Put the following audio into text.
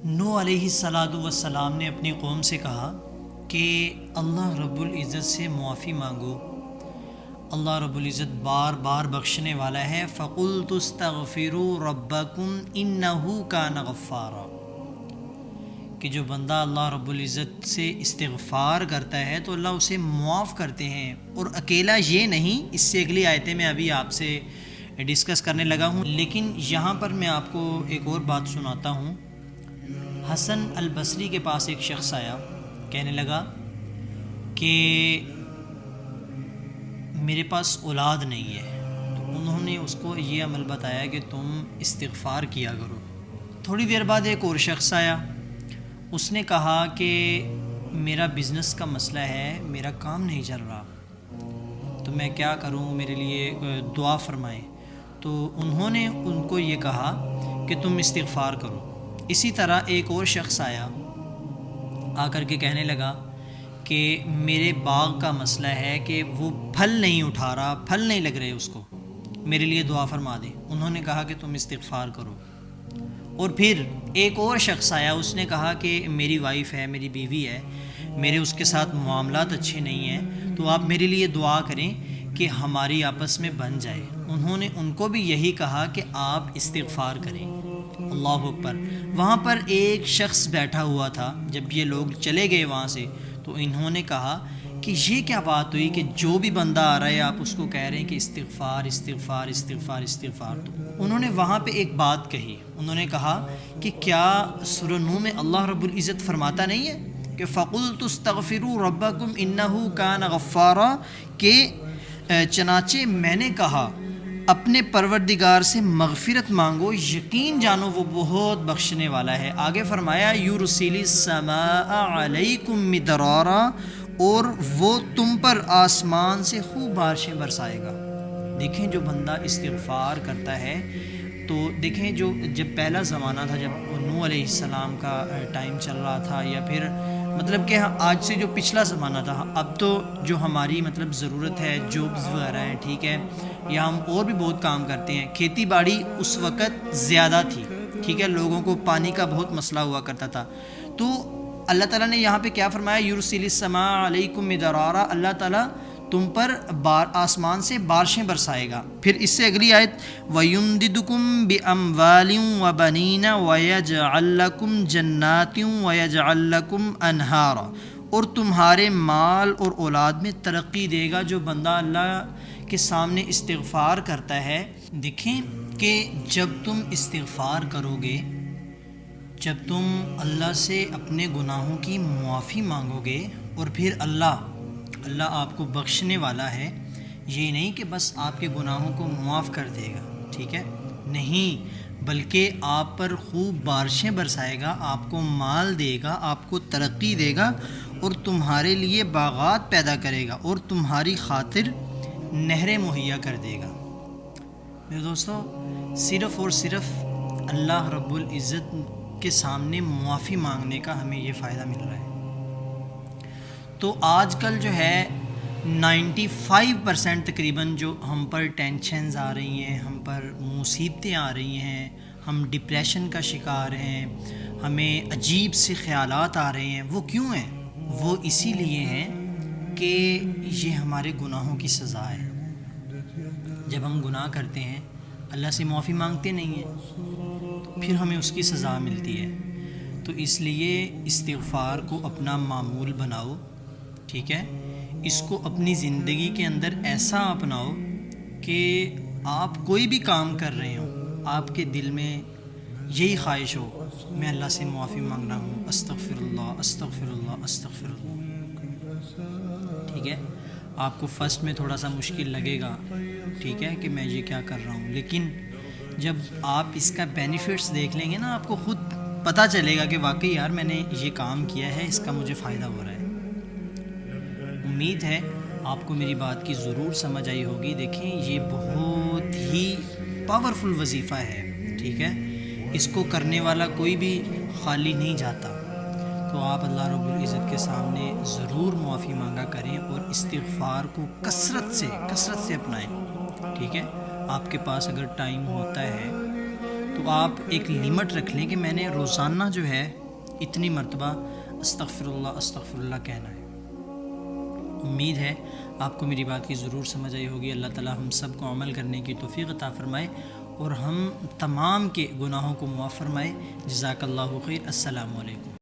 نوح علیہ الصلاۃ والسلام نے اپنی قوم سے کہا کہ اللہ رب العزت سے معافی مانگو، اللہ رب العزت بار بار بخشنے والا ہے۔ فَقُلْتُ اسْتَغْفِرُوا رَبَّكُمْ إِنَّهُ كَانَ غَفَّارًا، کہ جو بندہ اللہ رب العزت سے استغفار کرتا ہے تو اللہ اسے معاف کرتے ہیں۔ اور اکیلا یہ نہیں، اس سے اگلی آیتیں میں ابھی آپ سے ڈسکس کرنے لگا ہوں، لیکن یہاں پر میں آپ کو ایک اور بات سناتا ہوں۔ حسن البصری کے پاس ایک شخص آیا، کہنے لگا کہ میرے پاس اولاد نہیں ہے، تو انہوں نے اس کو یہ عمل بتایا کہ تم استغفار کیا کرو۔ تھوڑی دیر بعد ایک اور شخص آیا، اس نے کہا کہ میرا بزنس کا مسئلہ ہے، میرا کام نہیں چل رہا، تو میں کیا کروں، میرے لیے دعا فرمائیں۔ تو انہوں نے ان کو یہ کہا کہ تم استغفار کرو۔ اسی طرح ایک اور شخص آیا، آ کر کے کہنے لگا کہ میرے باغ کا مسئلہ ہے کہ وہ پھل نہیں اٹھا رہا، پھل نہیں لگ رہے اس کو، میرے لیے دعا فرما دیں۔ انہوں نے کہا کہ تم استغفار کرو۔ اور پھر ایک اور شخص آیا، اس نے کہا کہ میری وائف ہے، میری بیوی ہے، میرے اس کے ساتھ معاملات اچھے نہیں ہیں، تو آپ میرے لیے دعا کریں کہ ہماری آپس میں بن جائے۔ انہوں نے ان کو بھی یہی کہا کہ آپ استغفار کریں۔ اللہ اکبر۔ وہاں پر ایک شخص بیٹھا ہوا تھا، جب یہ لوگ چلے گئے وہاں سے تو انہوں نے کہا کہ یہ کیا بات ہوئی کہ جو بھی بندہ آ رہا ہے آپ اس کو کہہ رہے ہیں کہ استغفار استغفار استغفار استغفار۔ تو انہوں نے وہاں پہ ایک بات کہی، انہوں نے کہا کہ کیا سورہ نوح میں اللہ رب العزت فرماتا نہیں ہے کہ فَقُلْتُ اسْتَغْفِرُوا رَبَّكُمْ إِنَّهُ كَانَ غَفَّارًا، کہ چنانچہ میں نے کہا اپنے پروردگار سے مغفرت مانگو، یقین جانو وہ بہت بخشنے والا ہے۔ آگے فرمایا یُرْسِلِ السَّمَاءَ عَلَيْكُمْ مِدْرَارًا، اور وہ تم پر آسمان سے خوب بارشیں برسائے گا۔ دیکھیں جو بندہ استغفار کرتا ہے، تو دیکھیں جب پہلا زمانہ تھا، جب نوح علیہ السلام کا ٹائم چل رہا تھا، یا پھر مطلب کہ آج سے جو پچھلا زمانہ تھا، اب تو جو ہماری مطلب ضرورت ہے، جابز وغیرہ ہیں، ٹھیک ہے، یا ہم اور بھی بہت کام کرتے ہیں۔ کھیتی باڑی اس وقت زیادہ تھی، ٹھیک ہے، لوگوں کو پانی کا بہت مسئلہ ہوا کرتا تھا۔ تو اللہ تعالیٰ نے یہاں پہ کیا فرمایا، یُرْسِلِ السَّمَاءَ عَلَيْكُمْ مِدْرَارًا، اللہ تعالیٰ تم پر آسمان سے بارشیں برسائے گا۔ پھر اس سے اگلی آیت وَيُمْدِدُكُمْ بِأَمْوَالٍ وَبَنِينَ وَيَجْعَلْ لَكُمْ جَنَّاتٍ وَيَجْعَلْ لَكُمْ أَنْهَارًا، اور تمہارے مال اور اولاد میں ترقی دے گا جو بندہ اللہ کے سامنے استغفار کرتا ہے۔ دیکھیں کہ جب تم استغفار کرو گے، جب تم اللہ سے اپنے گناہوں کی معافی مانگو گے، اور پھر اللہ آپ کو بخشنے والا ہے، یہ نہیں کہ بس آپ کے گناہوں کو معاف کر دے گا، ٹھیک ہے، نہیں، بلکہ آپ پر خوب بارشیں برسائے گا، آپ کو مال دے گا، آپ کو ترقی دے گا، اور تمہارے لیے باغات پیدا کرے گا، اور تمہاری خاطر نہریں مہیا کر دے گا۔ میرے دوستو، صرف اور صرف اللہ رب العزت کے سامنے معافی مانگنے کا ہمیں یہ فائدہ مل رہا ہے۔ تو آج کل جو ہے 95% تقریباً جو ہم پر ٹینشنز آ رہی ہیں، ہم پر مصیبتیں آ رہی ہیں، ہم ڈپریشن کا شکار ہیں، ہمیں عجیب سے خیالات آ رہے ہیں، وہ کیوں ہیں؟ وہ اسی لیے ہیں کہ یہ ہمارے گناہوں کی سزا ہے۔ جب ہم گناہ کرتے ہیں، اللہ سے معافی مانگتے نہیں ہیں، تو پھر ہمیں اس کی سزا ملتی ہے۔ تو اس لیے استغفار کو اپنا معمول بناؤ، ٹھیک ہے، اس کو اپنی زندگی کے اندر ایسا اپناؤ کہ آپ کوئی بھی کام کر رہے ہوں، آپ کے دل میں یہی خواہش ہو، میں اللہ سے معافی مانگ رہا ہوں، استغفر اللہ استغفر اللہ استغفر اللہ، ٹھیک ہے۔ آپ کو فرسٹ میں تھوڑا سا مشکل لگے گا، ٹھیک ہے، کہ میں یہ کیا کر رہا ہوں، لیکن جب آپ اس کا بینیفٹس دیکھ لیں گے نا، آپ کو خود پتہ چلے گا کہ واقعی یار میں نے یہ کام کیا ہے، اس کا مجھے فائدہ ہو رہا ہے۔ امید ہے آپ کو میری بات کی ضرور سمجھ آئی ہوگی۔ دیکھیں یہ بہت ہی پاورفل وظیفہ ہے، ٹھیک ہے، اس کو کرنے والا کوئی بھی خالی نہیں جاتا۔ تو آپ اللہ رب العزت کے سامنے ضرور معافی مانگا کریں، اور استغفار کو کثرت سے اپنائیں، ٹھیک ہے۔ آپ کے پاس اگر ٹائم ہوتا ہے تو آپ ایک لمٹ رکھ لیں کہ میں نے روزانہ جو ہے اتنی مرتبہ استغفر اللہ کہنا ہے۔ امید ہے آپ کو میری بات کی ضرور سمجھ آئی ہوگی۔ اللہ تعالی ہم سب کو عمل کرنے کی توفیق عطا فرمائے اور ہم تمام کے گناہوں کو معاف فرمائے۔ جزاک اللہ خیر۔ السلام علیکم۔